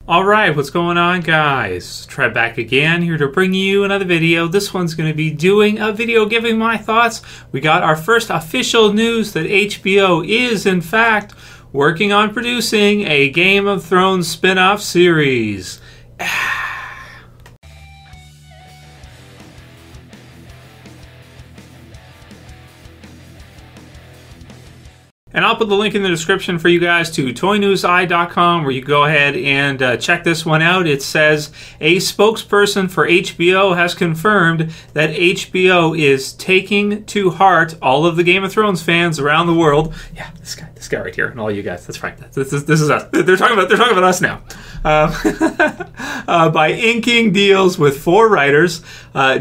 Alright, what's going on, guys? Trev back again, here to bring you another video. This one's going to be doing a video giving my thoughts. We got our first official news that HBO is, in fact, working on producing a Game of Thrones spin-off series. And I'll put the link in the description for you guys to toynewseye.com, where you go ahead and check this one out. It says, a spokesperson for HBO has confirmed that HBO is taking to heart all of the Game of Thrones fans around the world. Yeah, this guy right here, and all you guys. That's right. This is us. They're talking about us now. By inking deals with 4 writers,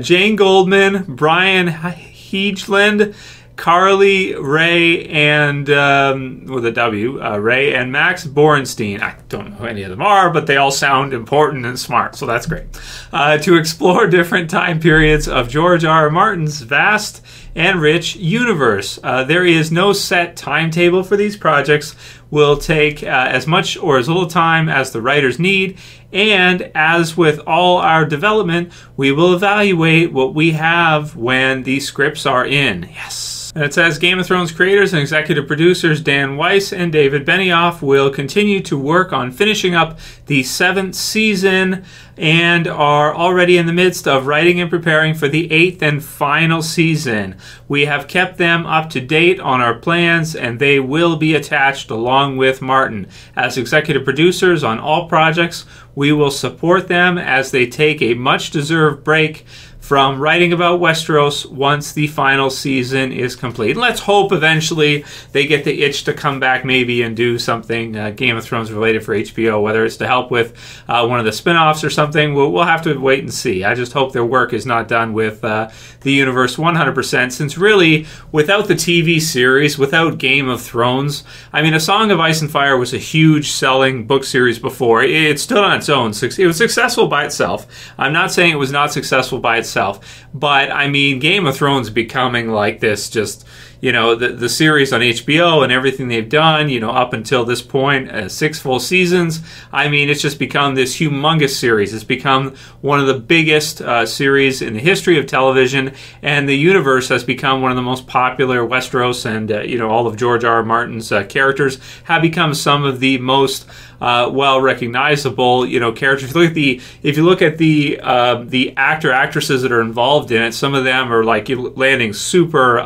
Jane Goldman, Brian Helgeland, Carly, Wray, and with a W, Wray and Max Borenstein. I don't know who any of them are, but they all sound important and smart, so that's great. To explore different time periods of George R. R. Martin's vast and rich universe. There is no set timetable for these projects. Will take as much or as little time as the writers need, and as with all our development, we will evaluate what we have when these scripts are in. Yes. And it says Game of Thrones creators and executive producers Dan Weiss and David Benioff will continue to work on finishing up the 7th season and are already in the midst of writing and preparing for the 8th and final season. We have kept them up to date on our plans, and they will be attached along with Martin. As executive producers on all projects, we will support them as they take a much-deserved break from writing about Westeros once the final season is complete. Let's hope eventually they get the itch to come back maybe and do something Game of Thrones related for HBO, whether it's to help with one of the spin-offs or something. We'll have to wait and see. I just hope their work is not done with the universe 100%, since really, without the TV series, without Game of Thrones, I mean, A Song of Ice and Fire was a huge selling book series before. It stood on its own. It was successful by itself. I'm not saying it was not successful by itself. But, I mean, Game of Thrones becoming like this, just, you know, the series on HBO and everything they've done, you know, up until this point, 6 full seasons. I mean, it's just become this humongous series. It's become one of the biggest series in the history of television, and the universe has become one of the most popular. Westeros and, you know, all of George R. R. Martin's characters have become some of the most well recognizable, you know, characters. If you look at the actresses that are involved in it, some of them are like landing super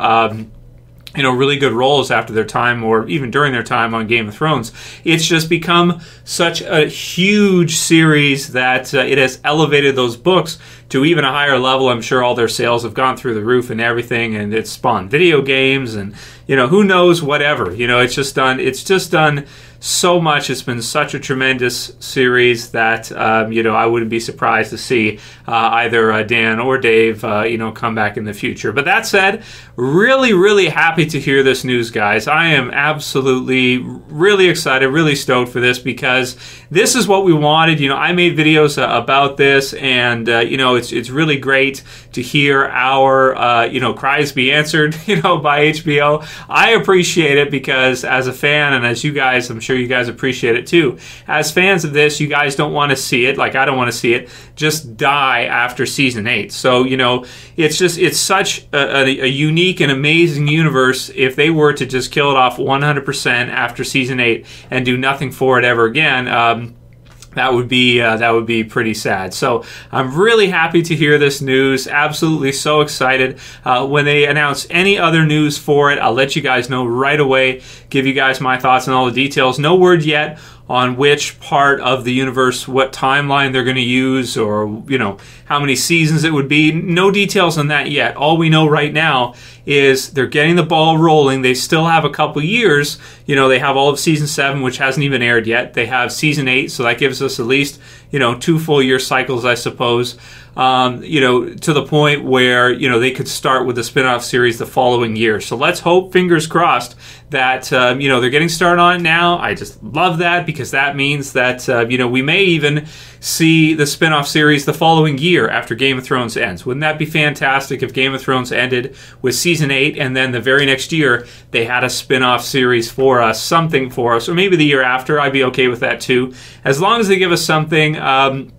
you know, really good roles after their time or even during their time on Game of Thrones. It's just become such a huge series that it has elevated those books to even a higher level. I'm sure all their sales have gone through the roof and everything, and it's spawned video games and, you know, who knows, whatever. You know, it's just done so much. It's been such a tremendous series that, you know, I wouldn't be surprised to see either Dan or Dave, you know, come back in the future. But that said, really, really happy to hear this news, guys. I am absolutely really excited, really stoked for this, because this is what we wanted. You know, I made videos about this, and, you know, it's really great to hear our, you know, cries be answered, you know, by HBO. I appreciate it because as a fan, and as you guys, I'm sure you guys appreciate it too, as fans of this, you guys don't want to see it, like I don't want to see it, just die after season 8. So, you know, it's such a unique and amazing universe. If they were to just kill it off 100% after season 8 and do nothing for it ever again, that would be pretty sad. So I'm really happy to hear this news. Absolutely so excited. When they announce any other news for it, I'll let you guys know right away. Give you guys my thoughts on all the details. No word yet on which part of the universe, what timeline they're going to use, or, you know, how many seasons it would be. No details on that yet. All we know right now is they're getting the ball rolling. They still have a couple years. You know, they have all of season 7, which hasn't even aired yet. They have season 8, so that gives us at least, you know, 2 full year cycles, I suppose. you know, to the point where, you know, they could start with the spin-off series the following year. So let's hope, fingers crossed, that, you know, they're getting started on it now. I just love that, because that means that, you know, we may even see the spin-off series the following year after Game of Thrones ends. Wouldn't that be fantastic if Game of Thrones ended with season 8 and then the very next year they had a spin-off series for us, something for us, or maybe the year after? I'd be okay with that too. As long as they give us something.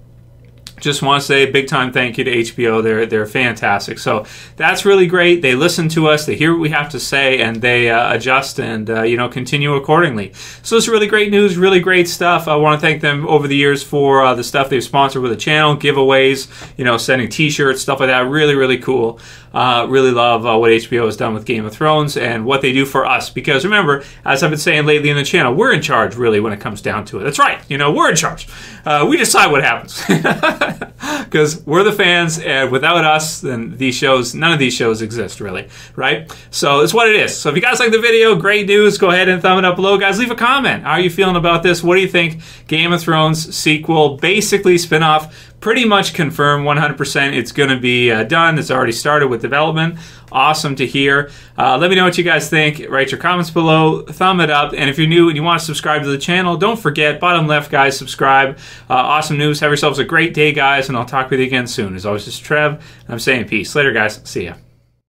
Just want to say a big time thank you to HBO. They're fantastic. So that's really great. They listen to us, they hear what we have to say, and they adjust and you know, continue accordingly. So it's really great news, really great stuff. I want to thank them over the years for the stuff they've sponsored with the channel, giveaways, you know, sending t-shirts, stuff like that. Really, really cool. Really love what HBO has done with Game of Thrones and what they do for us. Because remember, as I've been saying lately in the channel, we're in charge really when it comes down to it. That's right. You know, we're in charge. We decide what happens. Because we're the fans, and without us, then these shows, none of these shows exist, really, right? So it's what it is. So if you guys like the video, great news. Go ahead and thumb it up below. Guys, leave a comment. How are you feeling about this? What do you think? Game of Thrones sequel, basically spin-off, pretty much confirmed 100% it's going to be done. It's already started with development. Awesome to hear. Let me know what you guys think. Write your comments below. Thumb it up. And if you're new and you want to subscribe to the channel, don't forget, bottom left, guys, subscribe. Awesome news. Have yourselves a great day, guys, and I'll talk with you again soon. As always, this is Trev, and I'm saying peace. Later, guys. See ya.